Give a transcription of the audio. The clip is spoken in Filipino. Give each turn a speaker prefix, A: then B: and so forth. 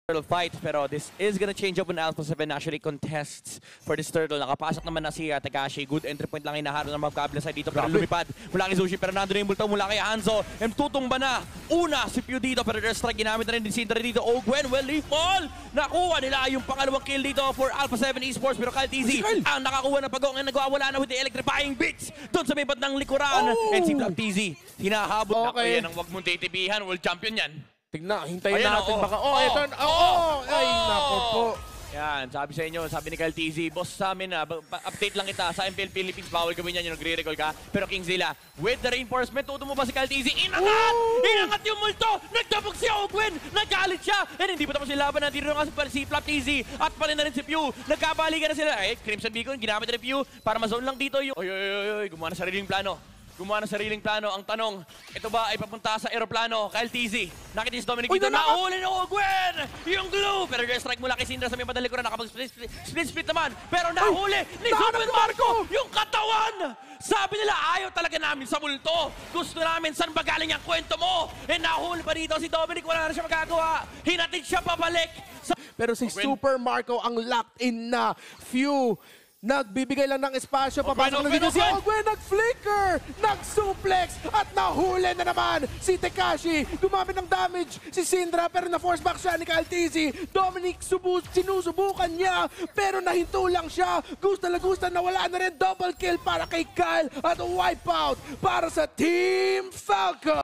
A: turtle fight, pero this is gonna change up when Alpha 7 actually contests for this turtle. Nakapasok naman na si Takashi. Good entry point lang hinaharap ng magkabla side dito, pero lumipad mula kay Sushi, pero nandun yung multo mula kay Hanzo. Tutumba na una si Pew dito, pero there's strike, ginamit na rin din si Indra dito. Oh, Gwen, well, leaf ball! Nakuha nila yung pangalawang kill dito for Alpha 7 Esports, pero Kyle TZ ang nakakuha ng pagong ang nagwawala na with the electrifying beats doon sa may bandang likuran. And si Black TZ, hinahabot.
B: Okay.
A: Yan ang wag mong titibihan, world champion yan.
B: Tignan, hintayin
A: Ayan,
B: natin
A: oo.
B: baka. Ito. Ay, nako po.
A: Yan, sabi sa inyo, sabi ni Kyle TZ, boss sa amin na, update lang kita, sa MPL Philippines, bawal gawin yan, yung nagre-recall ka. Pero Kingzilla, with the reinforcement, tuto mo ba si Kyle TZ? Inangat! Inangat yung multo! Nagtabog si Ogwen! Nagalit siya! And hindi pa tapos yung laban, nandito nga si Flap TZ at pala na rin si Pew. Nagkabalikan na sila. Crimson Beacon, ginamit na rin Pew para ma-zone lang dito yung... Oy, gumawa na sariling plano. Gumawa ng sariling plano. Ang tanong, ito ba ay papunta sa aeroplano? Kyle TZ, nakita si Dominic dito, nahuli na Ogwen! Yung glue! Pero yung strike mula kay Syndra sa may padali ko na nakapag-split naman. Pero nahuli ni Zubin Marco yung katawan! Sabi nila, ayaw talaga namin sa multo. Gusto namin, saan ba galing ang kwento mo? Eh, nahuli pa dito si Dominic, wala na siya magagawa. Hinatid siya pabalik.
B: Pero si Super Marco ang locked in na. Few. Nagbibigay lang ng espasyo, papasok na dito si Ogwen, nag-flicker, nag-suplex, at nahuli na naman si Takashi. Gumamit ng damage si Syndra, pero na-force back siya ni Kyle TZ. Dominic, sinusubukan niya, pero nahinto lang siya. Gusto na wala na rin, double kill para kay Kyle at wipeout para sa Team Falcon.